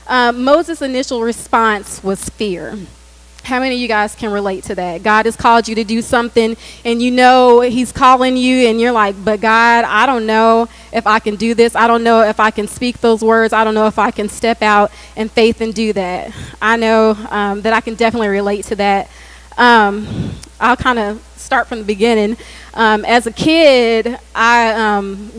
Moses' initial response was fear. How many of you guys can relate to that? God has called you to do something and you know he's calling you and you're like, but God, I don't know if I can do this. I don't know if I can speak those words. I don't know if I can step out in faith and do that. I know that I can definitely relate to that. I'll kind of start from the beginning. As a kid, I'm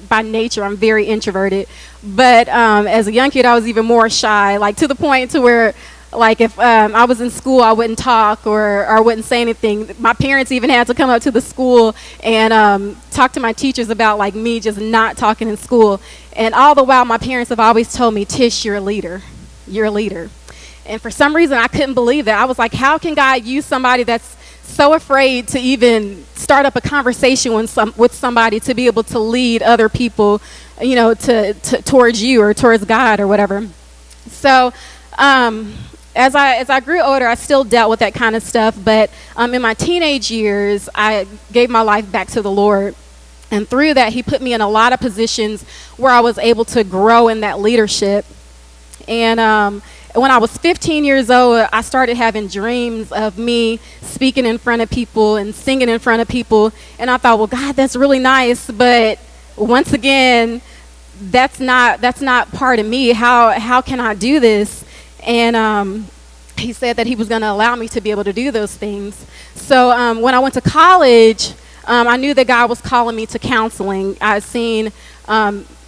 by nature, I'm very introverted. But as a young kid, I was even more shy, like to the point to where like if I was in school, I wouldn't talk or wouldn't say anything. My parents even had to come up to the school and talk to my teachers about like me just not talking in school. And all the while, my parents have always told me, Tish, you're a leader. You're a leader. And for some reason, I couldn't believe that. I was like, how can God use somebody that's so afraid to even start up a conversation with somebody to be able to lead other people, you know, towards you or towards God or whatever. So as I grew older, I still dealt with that kind of stuff. But in my teenage years, I gave my life back to the Lord. And through that, he put me in a lot of positions where I was able to grow in that leadership. And when I was 15 years old, I started having dreams of me speaking in front of people and singing in front of people. And I thought, well, God, that's really nice. But once again, that's not part of me. How can I do this? And he said that he was going to allow me to be able to do those things. So when I went to college, I knew that God was calling me to counseling. I'd seen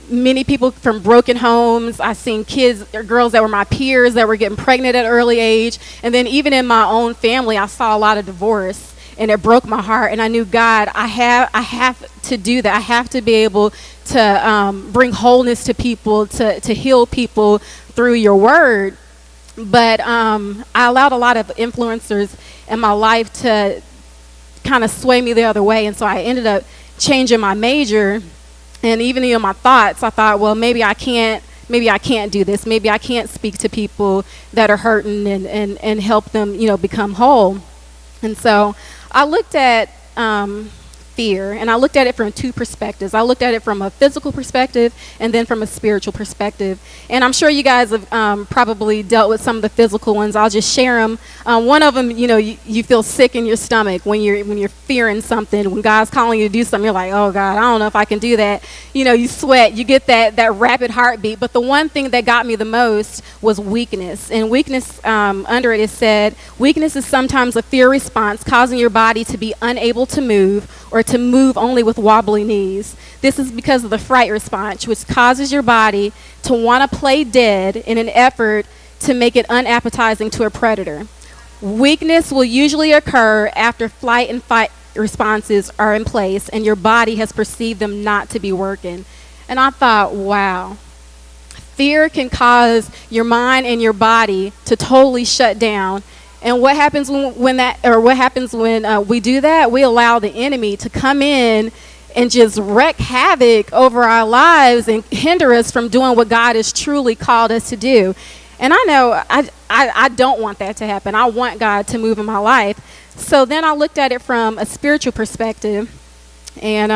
many people from broken homes. I've seen kids or girls that were my peers that were getting pregnant at an early age. And then even in my own family, I saw a lot of divorce. And it broke my heart. And I knew, God, I have to do that. I have to be able to bring wholeness to people, to heal people through your word. But I allowed a lot of influencers in my life to kind of sway me the other way. And so I ended up changing my major. And even in my thoughts, I thought, well, maybe I can't do this. Maybe I can't speak to people that are hurting and help them, you know, become whole. And so I looked at fear, and I looked at it from two perspectives. I looked at it from a physical perspective and then from a spiritual perspective. And I'm sure you guys have probably dealt with some of the physical ones. I'll just share them. One of them, you know, you feel sick in your stomach when you're fearing something. When God's calling you to do something, you're like, oh God, I don't know if I can do that. You know, you sweat, you get that rapid heartbeat. But the one thing that got me the most was weakness. And weakness, under it said, weakness is sometimes a fear response causing your body to be unable to move or to move only with wobbly knees. This is because of the fright response, which causes your body to want to play dead in an effort to make it unappetizing to a predator. Weakness will usually occur after flight and fight responses are in place and your body has perceived them not to be working. And I thought, wow, fear can cause your mind and your body to totally shut down. And what happens when we do that? We allow the enemy to come in and just wreak havoc over our lives and hinder us from doing what God has truly called us to do. And I know I don't want that to happen. I want God to move in my life. So then I looked at it from a spiritual perspective, and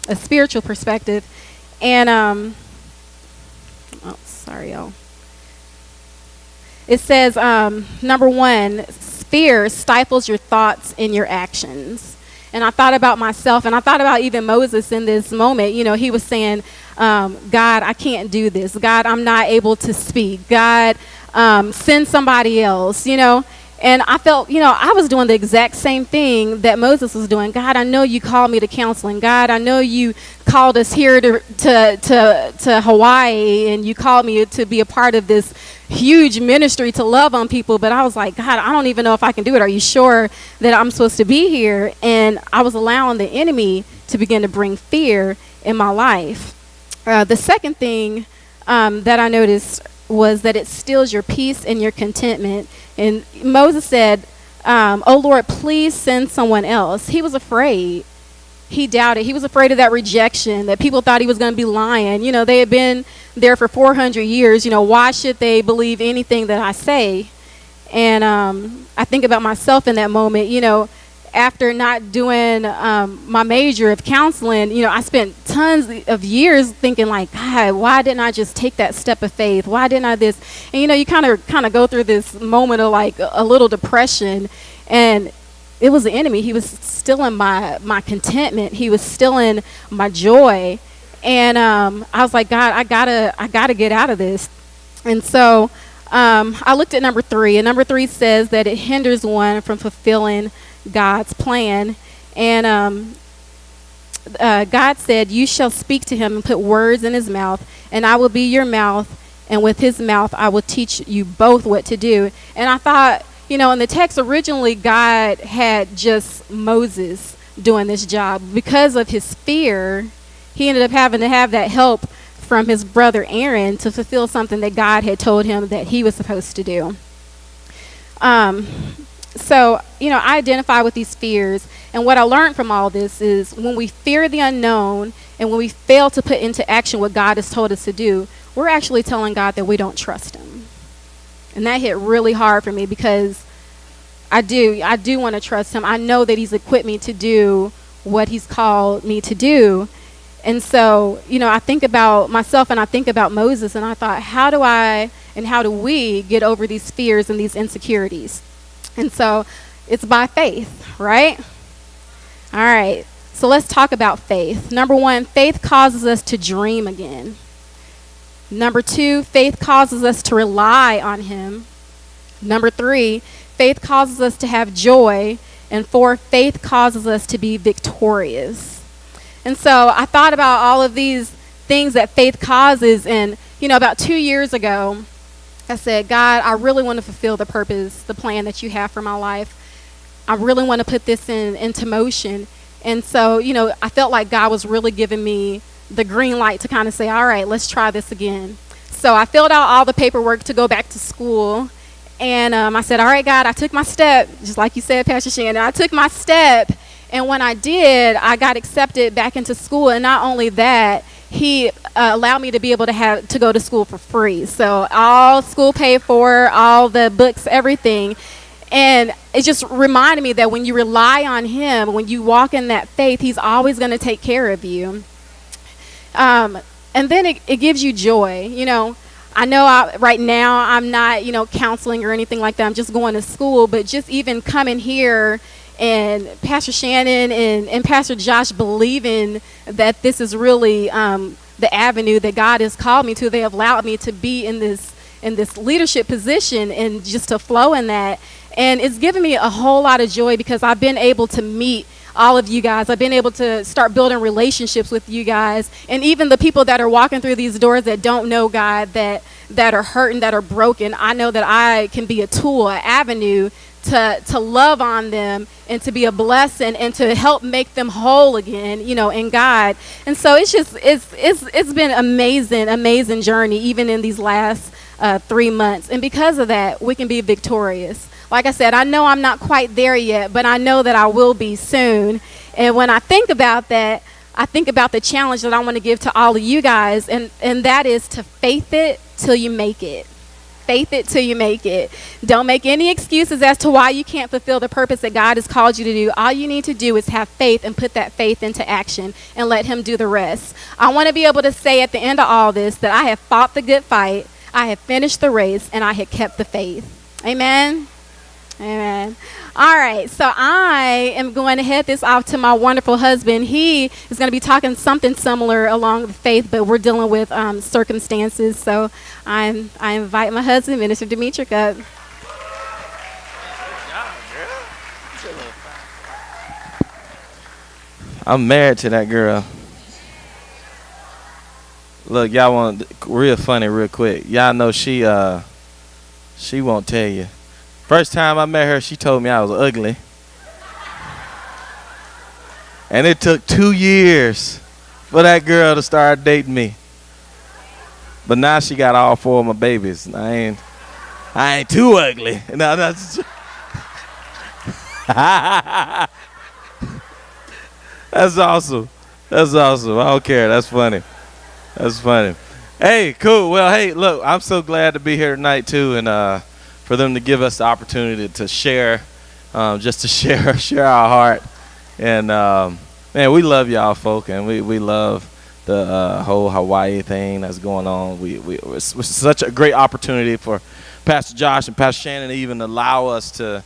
a spiritual perspective, and sorry, y'all. It says, number one, fear stifles your thoughts and your actions. And I thought about myself, and I thought about even Moses in this moment. You know, he was saying, God, I can't do this. God, I'm not able to speak. God, send somebody else, you know. And I felt, you know, I was doing the exact same thing that Moses was doing. God, I know you called me to counseling. God, I know you called us here to Hawaii, and you called me to be a part of this huge ministry to love on people. But I was like, God, I don't even know if I can do it. Are you sure that I'm supposed to be here? And I was allowing the enemy to begin to bring fear in my life. The second thing that I noticed was that it steals your peace and your contentment. And Moses said, oh Lord, please send someone else. He was afraid. He doubted. He was afraid of that rejection, that people thought he was going to be lying. You know, they had been there for 400 years. You know, why should they believe anything that I say? And I think about myself in that moment. You know, after not doing my major of counseling, I spent tons of years thinking like, God, why didn't I just take that step of faith? Why didn't I this? And you kind of go through this moment of like a little depression, and it was the enemy. He was stealing my contentment. He was stealing my joy, and I was like, God, I gotta get out of this. And so I looked at number 3, and number 3 says that it hinders one from fulfilling God's plan. And God said, you shall speak to him and put words in his mouth, and I will be your mouth, and with his mouth I will teach you both what to do. And I thought, in the text originally, God had just Moses doing this job. Because of his fear, he ended up having to have that help from his brother Aaron to fulfill something that God had told him that he was supposed to do. So, I identify with these fears. And what I learned from all this is when we fear the unknown and when we fail to put into action what God has told us to do, we're actually telling God that we don't trust him. And that hit really hard for me because I do want to trust him. I know that he's equipped me to do what he's called me to do. And so, I think about myself and I think about Moses, and I thought, how do we get over these fears and these insecurities? And so it's by faith, right? All right. So let's talk about faith. Number 1, faith causes us to dream again. Number 2, faith causes us to rely on him. Number 3, faith causes us to have joy. And 4, faith causes us to be victorious. And so I thought about all of these things that faith causes. And, about 2 years ago, I said, God, I really want to fulfill the purpose, the plan that you have for my life. I really want to put this into motion. And so, I felt like God was really giving me the green light to kind of say, all right, let's try this again. So I filled out all the paperwork to go back to school. And I said, all right, God, I took my step, just like you said, Pastor Shannon. I took my step. And when I did, I got accepted back into school. And not only that, he allowed me to be able to go to school for free. So all school paid for, all the books, everything. And it just reminded me that when you rely on him, when you walk in that faith, he's always going to take care of you. And then it gives you joy. I know right now I'm not, counseling or anything like that. I'm just going to school. But just even coming here and Pastor Shannon and Pastor Josh believing that this is really the avenue that God has called me to. They have allowed me to be in this leadership position and just to flow in that. And it's given me a whole lot of joy because I've been able to meet all of you guys. I've been able to start building relationships with you guys. And even the people that are walking through these doors that don't know God, that are hurting, that are broken, I know that I can be a tool, an avenue to love on them and to be a blessing and to help make them whole again, in God. And so it's been amazing journey, even in these last 3 months. And because of that, we can be victorious. Like I said, I know I'm not quite there yet, but I know that I will be soon. And when I think about that, I think about the challenge that I want to give to all of you guys, and that is to faith it till you make it. Faith it till you make it. Don't make any excuses as to why you can't fulfill the purpose that God has called you to do. All you need to do is have faith and put that faith into action and let him do the rest. I want to be able to say at the end of all this that I have fought the good fight, I have finished the race, and I have kept the faith. Amen. Amen. All right, so I am going to head this off to my wonderful husband. He is going to be talking something similar along with faith, but we're dealing with circumstances. So I invite my husband, Minister Demetric, up. I'm married to that girl. Look, y'all want real funny real quick. Y'all know she won't tell you. First time I met her, she told me I was ugly. And it took 2 years for that girl to start dating me. But now she got all 4 of my babies. I ain't too ugly. No, that's That's awesome. That's awesome. I don't care. That's funny. That's funny. Hey, cool. Well, hey, look, I'm so glad to be here tonight too, and for them to give us the opportunity to share just to share our heart. And man, we love y'all folk, and we love the whole Hawaii thing that's going on. It's such a great opportunity for Pastor Josh and Pastor Shannon to even allow us to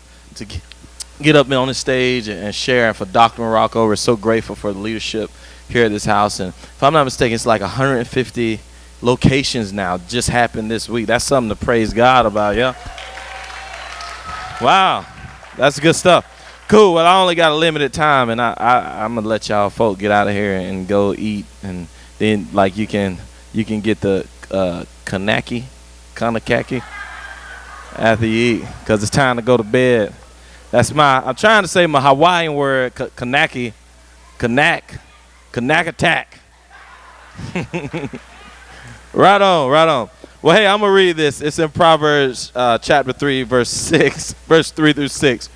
get up on the stage and share. And for Dr. Morocco, we're so grateful for the leadership here at this house. And if I'm not mistaken, it's like 150 locations now just happened this week. That's something to praise God about, yeah. Wow, that's good stuff. Cool. Well, I only got a limited time, and I'm gonna let y'all folk get out of here and go eat, and then like you can get the kanaki after you eat, cause it's time to go to bed. I'm trying to say my Hawaiian word, kanaki, kanak attack. Right on. Well, hey, I'm gonna read this. It's in Proverbs chapter 3, verse 3 through 6.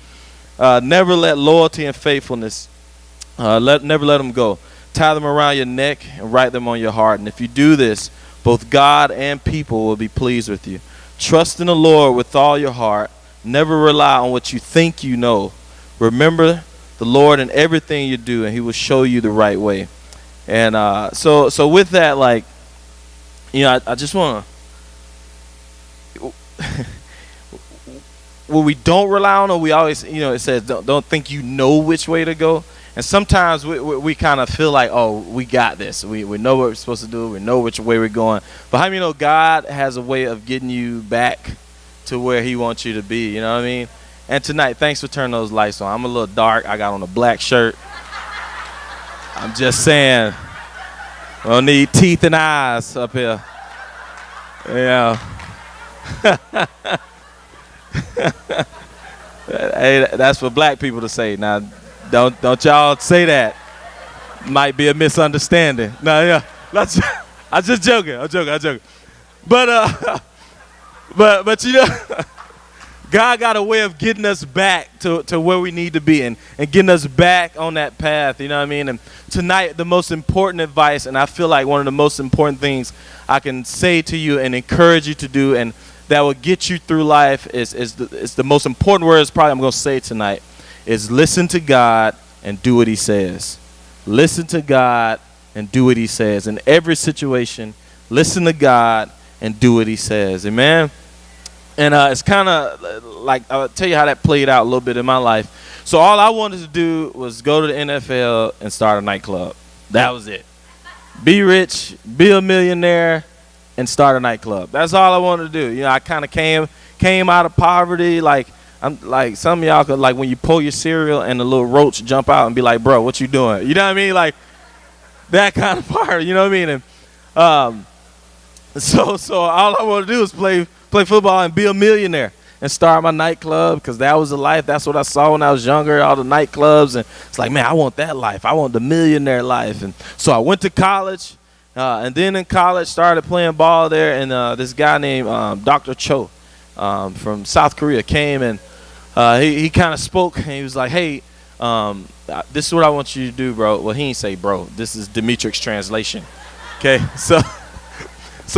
Never let loyalty and faithfulness, never let them go. Tie them around your neck and write them on your heart. And if you do this, both God and people will be pleased with you. Trust in the Lord with all your heart. Never rely on what you think you know. Remember the Lord in everything you do, and he will show you the right way. And so with that, like, you know, I just want to, what we don't rely on, or we always, you know, it says don't think you know which way to go. And sometimes we kind of feel like, oh, we got this. We know what we're supposed to do. We know which way we're going. But how many know God has a way of getting you back to where he wants you to be? You know what I mean? And tonight, thanks for turning those lights on. I'm a little dark. I got on a black shirt. I'm just saying, I don't need teeth and eyes up here. Yeah. Hey, that's for black people to say. Now, don't y'all say that. Might be a misunderstanding. No, yeah. I'm just joking. I'm joking. But you know, God got a way of getting us back to where we need to be and getting us back on that path, you know what I mean? And tonight, the most important advice, and I feel like one of the most important things I can say to you and encourage you to do, and that will get you through life is the most important words probably I'm going to say tonight, is listen to God and do what he says. Listen to God and do what he says. In every situation, listen to God and do what he says. Amen? And it's kind of like, I'll tell you how that played out a little bit in my life. So all I wanted to do was go to the NFL and start a nightclub. That was it. Be rich, be a millionaire, and start a nightclub. That's all I wanted to do. You know, I kind of came out of poverty. Like, I'm like, some of y'all could, like, when you pull your cereal and the little roach jump out and be like, bro, what you doing? You know what I mean? Like, that kind of part, you know what I mean? And so all I want to do is play football and be a millionaire and start my nightclub, because that was the life. That's what I saw when I was younger, all the nightclubs. And it's like, man, I want that life. I want the millionaire life. And so I went to college, and then in college started playing ball there. And this guy named Dr. Cho from South Korea came, and he kind of spoke, and he was like, hey, this is what I want you to do, bro. Well, he didn't say bro. This is Demetric's translation. Okay, so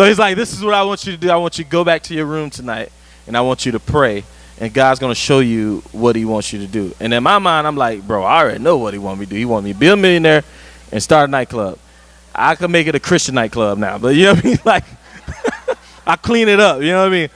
he's like, this is what I want you to do. I want you to go back to your room tonight, and I want you to pray, and God's going to show you what he wants you to do. And in my mind, I'm like, bro, I already know what he wants me to do. He wants me to be a millionaire and start a nightclub. I could make it a Christian nightclub now, but you know what I mean? Like, I clean it up, you know what I mean?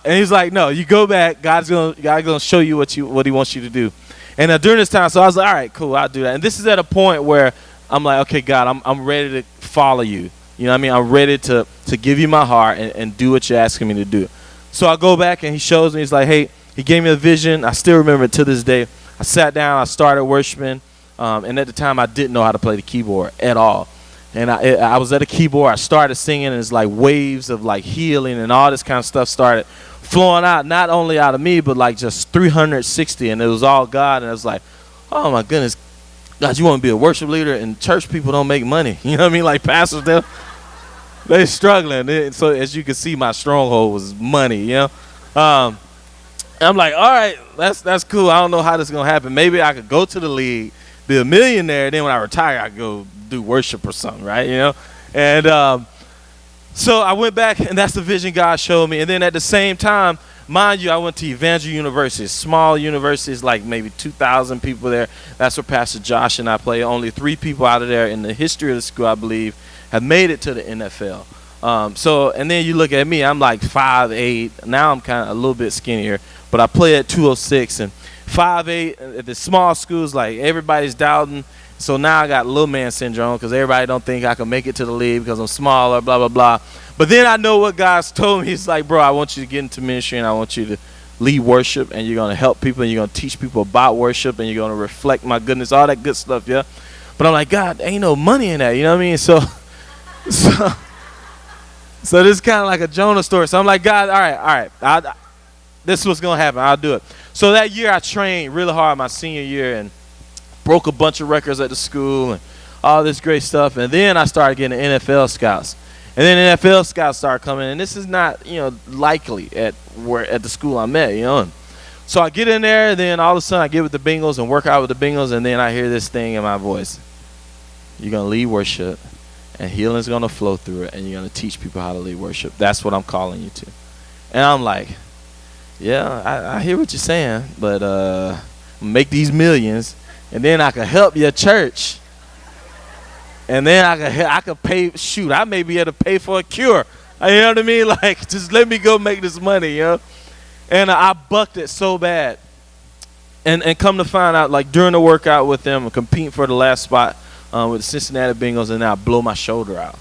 And he's like, no, you go back. God's gonna show you what he wants you to do. And during this time, so I was like, all right, cool, I'll do that. And this is at a point where I'm like, okay, God, I'm ready to follow you. You know what I mean? I'm ready to give you my heart and do what you're asking me to do. So I go back, and he shows me. He's like, hey, he gave me a vision. I still remember it to this day. I sat down. I started worshiping. And at the time, I didn't know how to play the keyboard at all. And I was at a keyboard. I started singing, and it's like waves of like healing and all this kind of stuff started flowing out, not only out of me, but like just 360. And it was all God. And I was like, oh, my goodness. God, you want to be a worship leader, and church people don't make money. You know what I mean? Like pastors, they're struggling. So as you can see, my stronghold was money, you know. I'm like, all right, that's cool. I don't know how this is going to happen. Maybe I could go to the league, be a millionaire, then when I retire, I could go do worship or something, right, you know. And so I went back, and that's the vision God showed me. And then at the same time, mind you, I went to Evangel University, small universities, like maybe 2,000 people there. That's where Pastor Josh and I play. Only 3 people out of there in the history of the school, I believe, have made it to the NFL. And then you look at me, I'm like 5'8". Now I'm kind of a little bit skinnier, but I play at 206 and 5'8". At the small schools, like everybody's doubting. So now I got little man syndrome because everybody don't think I can make it to the league because I'm smaller, blah, blah, blah. But then I know what God's told me. He's like, bro, I want you to get into ministry and I want you to lead worship and you're going to help people and you're going to teach people about worship and you're going to reflect my goodness, all that good stuff, yeah? But I'm like, God, ain't no money in that, you know what I mean? So this is kind of like a Jonah story. So I'm like, God, all right, this is what's going to happen. I'll do it. So that year I trained really hard my senior year and broke a bunch of records at the school and all this great stuff. And then I started getting NFL scouts. And then NFL scouts started coming. And this is not, likely at the school I'm at, And so I get in there, and then all of a sudden I get with the Bengals and work out with the Bengals, and then I hear this thing in my voice. You're going to lead worship, and healing's going to flow through it, and you're going to teach people how to lead worship. That's what I'm calling you to. And I'm like, yeah, I hear what you're saying, but make these millions. And then I could help your church. And then I could pay, I may be able to pay for a cure. You know what I mean? Like, just let me go make this money, And I bucked it so bad. And come to find out, like, during the workout with them, I'm competing for the last spot with the Cincinnati Bengals, and then I blow my shoulder out.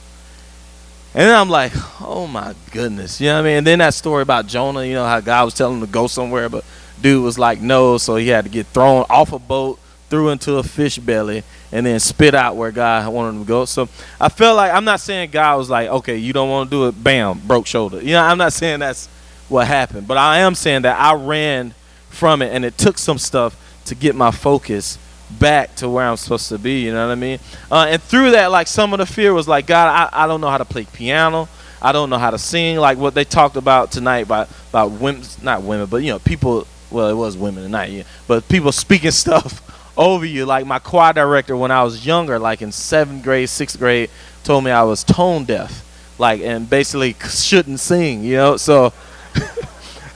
And then I'm like, oh, my goodness. You know what I mean? And then that story about Jonah, how God was telling him to go somewhere, but dude was like, no, so he had to get thrown off a boat, threw into a fish belly, and then spit out where God wanted him to go. So I felt like, I'm not saying God was like, okay, you don't want to do it, bam, broke shoulder. I'm not saying that's what happened. But I am saying that I ran from it, and it took some stuff to get my focus back to where I'm supposed to be, you know what I mean? And through that, like, some of the fear was like, God, I don't know how to play piano. I don't know how to sing, like what they talked about tonight about women, not women, but, people, well, it was women tonight, yeah, but people speaking stuff over you. Like my choir director when I was younger, like in 7th grade, 6th grade, told me I was tone deaf, like, and basically shouldn't sing, so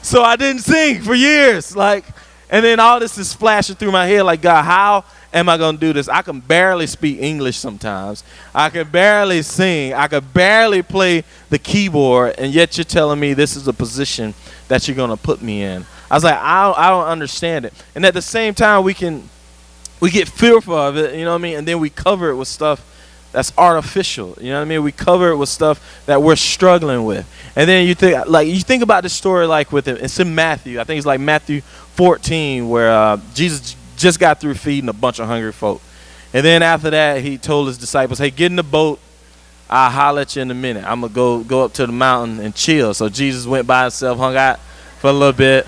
so I didn't sing for years, like, and then all this is flashing through my head, like, God, how am I going to do this? I can barely speak English sometimes. I can barely sing. I can barely play the keyboard, and yet you're telling me this is a position that you're going to put me in. I was like, I don't understand it. And at the same time, we get fearful of it, you know what I mean? And then we cover it with stuff that's artificial, you know what I mean? We cover it with stuff that we're struggling with. And then you think about this story, like with it. It's in Matthew. I think it's like Matthew 14, where Jesus just got through feeding a bunch of hungry folk. And then after that, he told his disciples, hey, get in the boat. I'll holler at you in a minute. I'm going to go up to the mountain and chill. So Jesus went by himself, hung out for a little bit.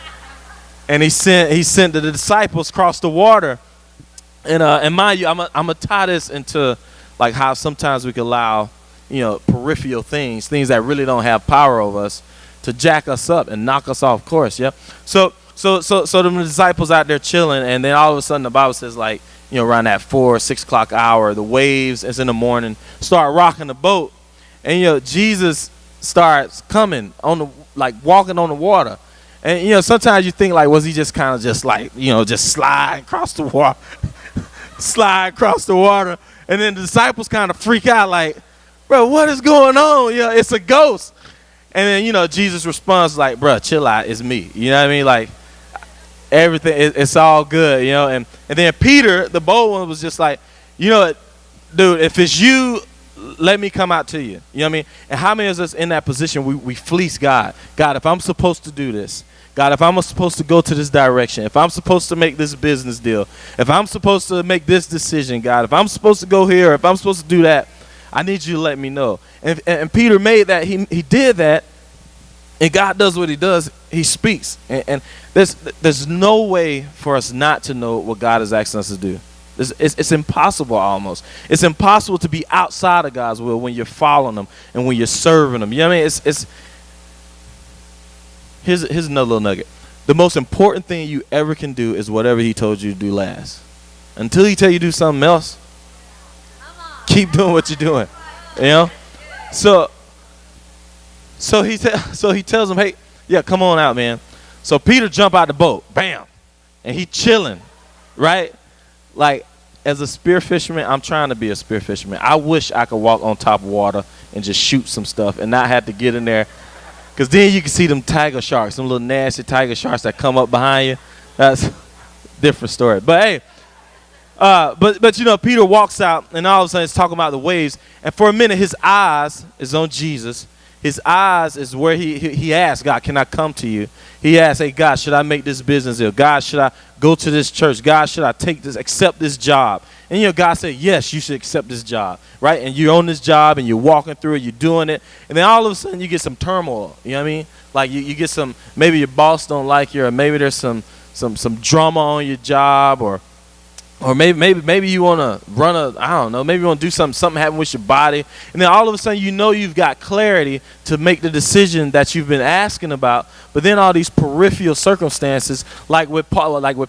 And he sent the disciples across the water. And mind you, I'm gonna tie this into like how sometimes we can allow, peripheral things that really don't have power over us, to jack us up and knock us off course. Yeah. So the disciples out there chilling, and then all of a sudden the Bible says, like, around that 4 or 6 o'clock hour, the waves, it's in the morning, start rocking the boat, and Jesus starts coming walking on the water. And sometimes you think, like, was he just kind of just slide across the water. Slide across the water, and then the disciples kind of freak out, like, bro, what is going on? It's a ghost. And then Jesus responds like, bro, chill out, it's me. You know what I mean? Like, everything, it's all good. And then Peter, the bold one, was just like, dude, if it's you, let me come out to you. You know what I mean? And how many of us in that position, we fleece God? God, if I'm supposed to do this, God, if I'm supposed to go to this direction, if I'm supposed to make this business deal, if I'm supposed to make this decision, God, if I'm supposed to go here, if I'm supposed to do that, I need you to let me know. And Peter made that. He did that, and God does what he does. He speaks. And there's no way for us not to know what God is asking us to do. It's impossible almost. It's impossible to be outside of God's will when you're following him and when you're serving him. You know what I mean? Here's another little nugget. The most important thing you ever can do is whatever he told you to do last. Until he tell you to do something else, keep doing what you're doing. So he tells him, hey, yeah, come on out, man. So Peter jump out the boat, bam, and he chilling, right? Like, as a spear fisherman, I'm trying to be a spear fisherman. I wish I could walk on top of water and just shoot some stuff and not have to get in there. Because then you can see them tiger sharks, some little nasty tiger sharks that come up behind you. That's a different story. But, hey, but you know, Peter walks out, and all of a sudden he's talking about the waves. And for a minute, his eyes is on Jesus. His eyes is where he asked God, can I come to you? He asked, hey, God, should I make this business deal? God, should I go to this church? God, should I accept this job? And, you know, God said, yes, you should accept this job, right? And you're on this job, and you're walking through it, you're doing it. And then all of a sudden, you get some turmoil, you know what I mean? Like, you get some, maybe your boss don't like you, or maybe there's some drama on your job, or maybe you want to I don't know, maybe you want to do something happened with your body. And then all of a sudden, you know, you've got clarity to make the decision that you've been asking about. But then all these peripheral circumstances, like with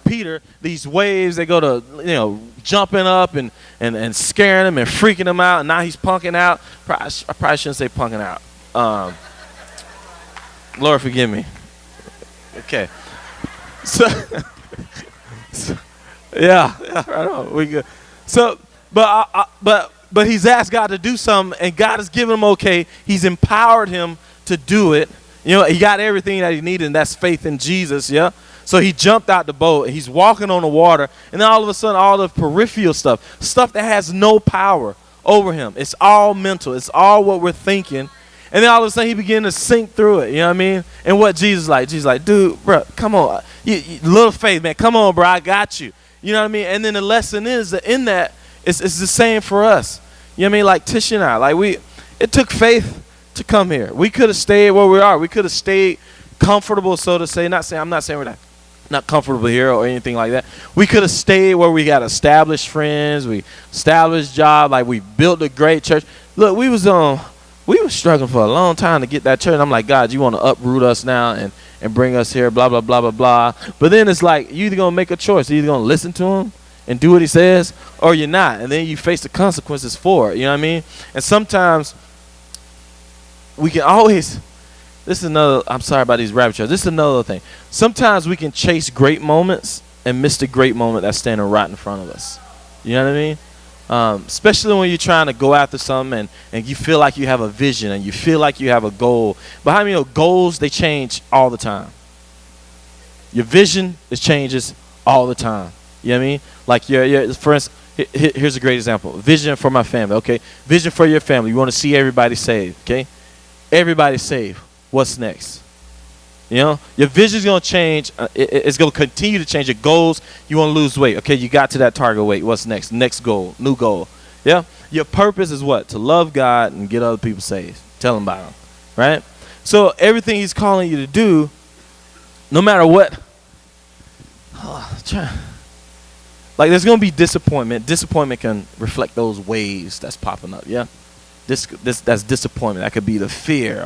Peter, these waves, they go to, you know, jumping up and scaring him and freaking him out. And now he's punking out. I probably shouldn't say punking out. Lord, forgive me. Okay. So Yeah, I know. We good. So, but he's asked God to do something, and God has given him okay. He's empowered him to do it. You know, he got everything that he needed, and that's faith in Jesus. Yeah. So he jumped out the boat. He's walking on the water, and then all of a sudden, all the peripheral stuff that has no power over him. It's all mental. It's all what we're thinking. And then all of a sudden, he began to sink through it. You know what I mean? And what Jesus like? Jesus like, dude, bro, come on, you little faith, man, come on, bro, I got you. You know what I mean? And then the lesson is that in that, it's the same for us. You know what I mean? Like Tisha and I, like it took faith to come here. We could have stayed where we are. We could have stayed comfortable, so to say. I'm not saying we're not comfortable here or anything like that. We could have stayed where we got established friends, we established job, like we built a great church. Look, we was struggling for a long time to get that church. And I'm like, God, you want to uproot us now and bring us here, blah, blah, blah, blah, blah. But then it's like, you either going to make a choice. You're either going to listen to him and do what he says, or you're not. And then you face the consequences for it. You know what I mean? And sometimes we can always, I'm sorry about these rabbit trails. This is another thing. Sometimes we can chase great moments and miss the great moment that's standing right in front of us. You know what I mean? Especially when you're trying to go after something and you feel like you have a vision and you feel like you have a goal. But how many know goals, they change all the time? Your vision, it changes all the time. You know what I mean? Like, for instance, here's a great example. Vision for my family, okay? Vision for your family. You want to see everybody saved, okay? Everybody saved. What's next? You know, your vision is going to change. It's going to continue to change. Your goals, you want to lose weight. Okay, you got to that target weight. What's next? Next goal, new goal. Yeah. Your purpose is what? To love God and get other people saved. Tell them about him, right? So everything he's calling you to do, no matter what, like there's going to be disappointment. Disappointment can reflect those waves that's popping up, yeah? That's disappointment. That could be the fear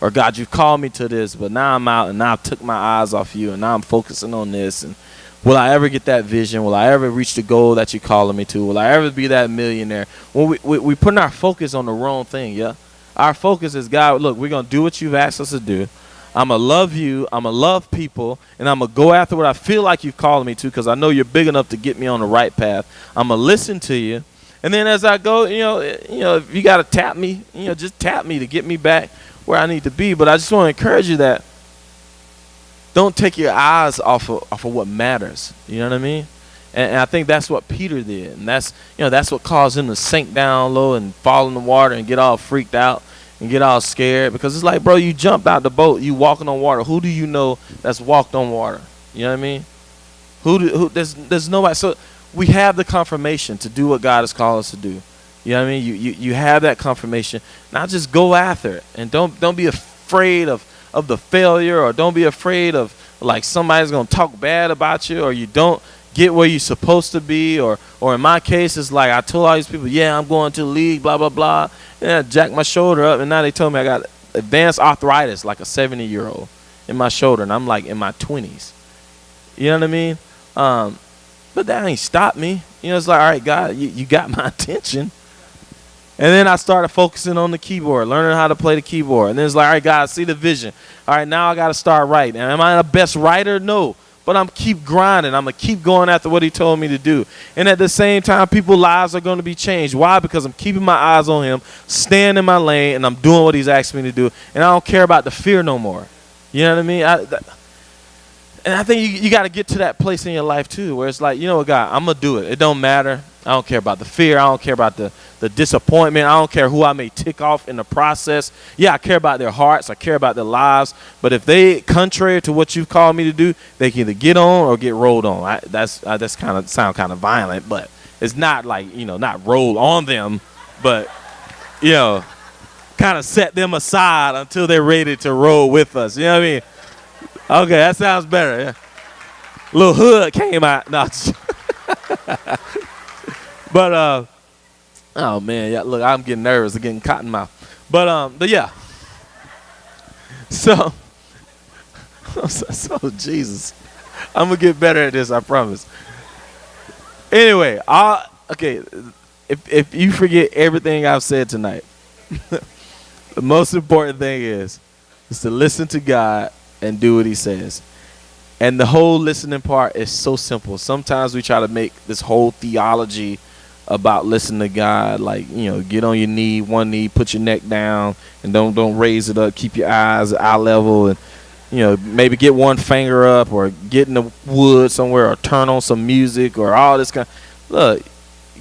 or God, you've called me to this, but now I'm out and now I've took my eyes off you and now I'm focusing on this. And will I ever get that vision? Will I ever reach the goal that you're calling me to? Will I ever be that millionaire? When we putting our focus on the wrong thing, yeah? Our focus is, God, look, we're going to do what you've asked us to do. I'm going to love you. I'm going to love people. And I'm going to go after what I feel like you've called me to because I know you're big enough to get me on the right path. I'm going to listen to you. And then as I go, you know, if you got to tap me, just tap me to get me back where I need to be. But I just want to encourage you that don't take your eyes off of what matters. You know what I mean? And I think that's what Peter did. And that's what caused him to sink down low and fall in the water and get all freaked out and get all scared. Because it's like, bro, you jumped out the boat, you walking on water. Who do you know that's walked on water? You know what I mean? There's nobody. So we have the confirmation to do what God has called us to do. You know what I mean? You have that confirmation. Now just go after it. And don't be afraid of the failure, or don't be afraid of like somebody's going to talk bad about you, or you don't get where you're supposed to be, or in my case, it's like I told all these people, yeah, I'm going to the league, blah, blah, blah. And I jacked my shoulder up, and now they told me I got advanced arthritis like a 70-year-old in my shoulder, and I'm like in my 20s. You know what I mean? But that ain't stopped me. It's like, all right, God, you got my attention. And then I started focusing on the keyboard, learning how to play the keyboard. And then it's like, all right, God, I see the vision. All right, now I got to start writing. And am I the best writer? No. But I'm keep grinding. I'm going to keep going after what he told me to do. And at the same time, people's lives are going to be changed. Why? Because I'm keeping my eyes on him, staying in my lane, and I'm doing what he's asking me to do. And I don't care about the fear no more. You know what I mean? And I think you got to get to that place in your life, too, where it's like, you know what, God, I'm going to do it. It don't matter. I don't care about the fear. I don't care about the disappointment. I don't care who I may tick off in the process. Yeah, I care about their hearts. I care about their lives. But if they contrary to what you've called me to do, they can either get on or get rolled on. That's kind of sound kind of violent, but it's not like, not roll on them, but, kind of set them aside until they're ready to roll with us. You know what I mean? Okay, that sounds better. Yeah. Little hood came out. No. But oh man, yeah, look, I'm getting nervous. I'm getting cotton mouth. But yeah. So Jesus, I'm gonna get better at this. I promise. Anyway, okay. If you forget everything I've said tonight, the most important thing is to listen to God and do what he says. And the whole listening part is so simple. Sometimes we try to make this whole theology about listening to God, like, get on your knee, one knee, put your neck down, and don't raise it up. Keep your eyes at eye level, and maybe get one finger up, or get in the woods somewhere, or turn on some music, or all this kind. Look,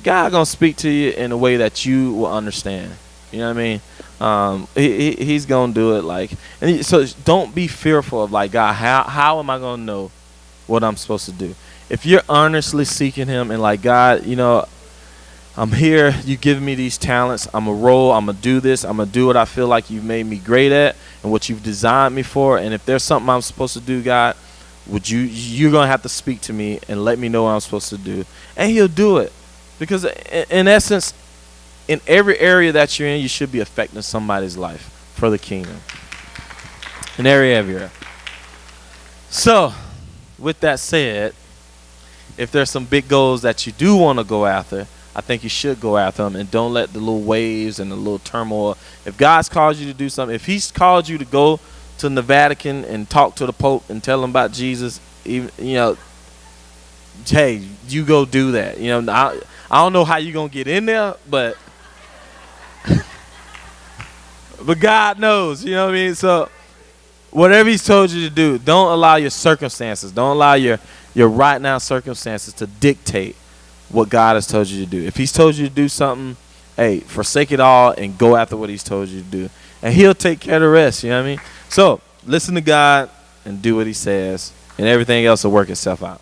God gonna speak to you in a way that you will understand. You know what I mean? He's gonna do it so don't be fearful of like, God, how am I gonna know what I'm supposed to do? If you're earnestly seeking him and like, God, I'm here, you giving me these talents, I'm gonna roll, I'm gonna do this, I'm gonna do what I feel like you've made me great at and what you've designed me for. And if there's something I'm supposed to do, God, you're gonna have to speak to me and let me know what I'm supposed to do. And he'll do it. Because in essence, in every area that you're in, you should be affecting somebody's life for the kingdom. In every area. So, with that said, if there's some big goals that you do want to go after, I think you should go after them, and don't let the little waves and the little turmoil. If God's called you to do something, if he's called you to go to the Vatican and talk to the Pope and tell him about Jesus, even, hey, you go do that. I don't know how you're going to get in there, but God knows, you know what I mean? So whatever he's told you to do, don't allow your circumstances, don't allow your right now circumstances to dictate what God has told you to do. If he's told you to do something, hey, forsake it all and go after what he's told you to do. And he'll take care of the rest, you know what I mean? So listen to God and do what he says, and everything else will work itself out.